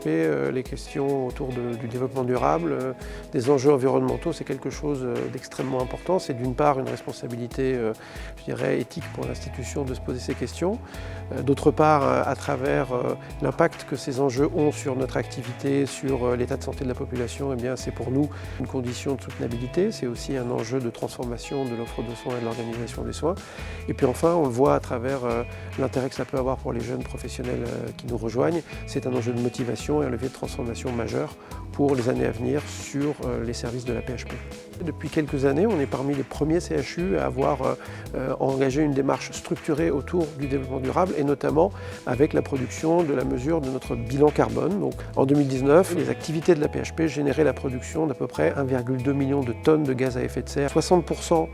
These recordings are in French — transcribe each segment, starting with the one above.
PHP, les questions autour du développement durable, des enjeux environnementaux, c'est quelque chose d'extrêmement important. C'est d'une part une responsabilité, je dirais, éthique pour l'institution de se poser ces questions. D'autre part, à travers l'impact que ces enjeux ont sur notre activité, sur l'état de santé de la population, eh bien, c'est pour nous une condition de soutenabilité. C'est aussi un enjeu de transformation de l'offre de soins et de l'organisation des soins. Et puis enfin, on le voit à travers l'intérêt que ça peut avoir pour les jeunes professionnels qui nous rejoignent. C'est un enjeu de motivation et un levier de transformation majeur pour les années à venir sur les services de la PHP. Depuis quelques années, on est parmi les premiers CHU à avoir engagé une démarche structurée autour du développement durable et notamment avec la production de la mesure de notre bilan carbone. Donc, en 2019, les activités de la PHP généraient la production d'à peu près 1,2 million de tonnes de gaz à effet de serre. 60%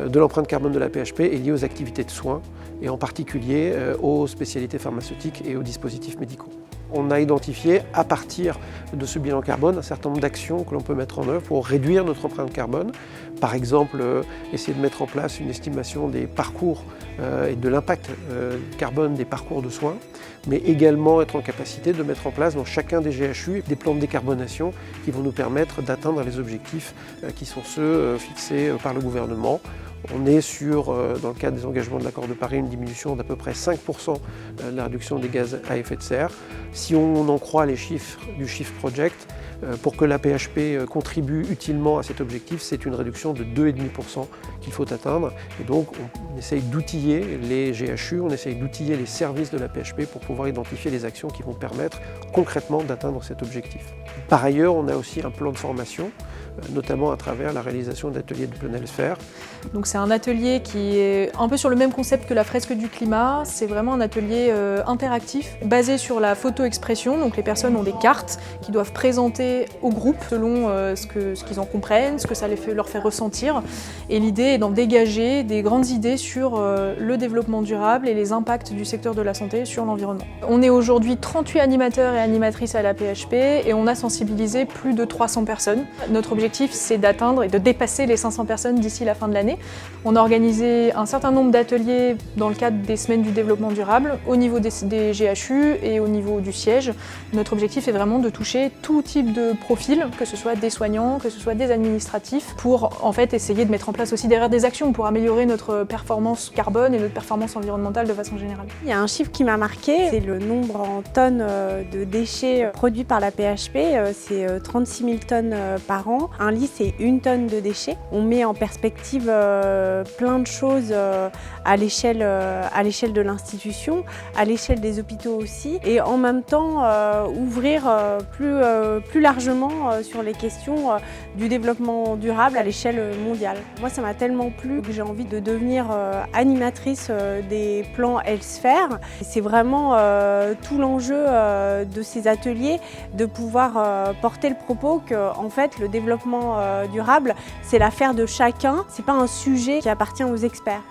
de l'empreinte carbone de la PHP est liée aux activités de soins et en particulier aux spécialités pharmaceutiques et aux dispositifs médicaux. On a identifié, à partir de ce bilan carbone, un certain nombre d'actions que l'on peut mettre en œuvre pour réduire notre empreinte carbone. Par exemple, essayer de mettre en place une estimation des parcours et de l'impact carbone des parcours de soins, mais également être en capacité de mettre en place dans chacun des GHU des plans de décarbonation qui vont nous permettre d'atteindre les objectifs qui sont ceux fixés par le gouvernement. On est sur, dans le cadre des engagements de l'accord de Paris, une diminution d'à peu près 5% de la réduction des gaz à effet de serre. Si on en croit les chiffres du Shift Project, pour que la PHP contribue utilement à cet objectif, c'est une réduction de 2,5% qu'il faut atteindre. Et donc on essaye d'outiller les GHU, on essaye d'outiller les services de la PHP pour pouvoir identifier les actions qui vont permettre concrètement d'atteindre cet objectif. Par ailleurs, on a aussi un plan de formation, notamment à travers la réalisation d'ateliers de Plenelsphère. Donc c'est un atelier qui est un peu sur le même concept que la fresque du climat. C'est vraiment un atelier interactif basé sur la photo-expression. Donc les personnes ont des cartes qui doivent présenter au groupe selon ce qu'ils en comprennent, ce que ça leur fait ressentir. Et l'idée est d'en dégager des grandes idées sur le développement durable et les impacts du secteur de la santé sur l'environnement. On est aujourd'hui 38 animateurs et animatrices à la PHP et on a sensibilisé plus de 300 personnes. Notre objectif, c'est d'atteindre et de dépasser les 500 personnes d'ici la fin de l'année. On a organisé un certain nombre d'ateliers dans le cadre des semaines du développement durable au niveau des GHU et au niveau du siège. Notre objectif est vraiment de toucher tout type de profil, que ce soit des soignants, que ce soit des administratifs, pour en fait essayer de mettre en place aussi derrière des actions pour améliorer notre performance carbone et notre performance environnementale de façon générale. Il y a un chiffre qui m'a marqué, c'est le nombre en tonnes de déchets produits par la PHP, c'est 36 000 tonnes par an. Un lit, c'est 1 tonne de déchets. On met en perspective plein de choses à l'échelle de l'institution, à l'échelle des hôpitaux aussi, et en même temps ouvrir plus largement sur les questions du développement durable à l'échelle mondiale. Moi, ça m'a tellement plu que j'ai envie de devenir animatrice des plans Healthsphere. C'est vraiment tout l'enjeu de ces ateliers, de pouvoir porter le propos que, en fait, le développement durable, c'est l'affaire de chacun, c'est pas un sujet qui appartient aux experts.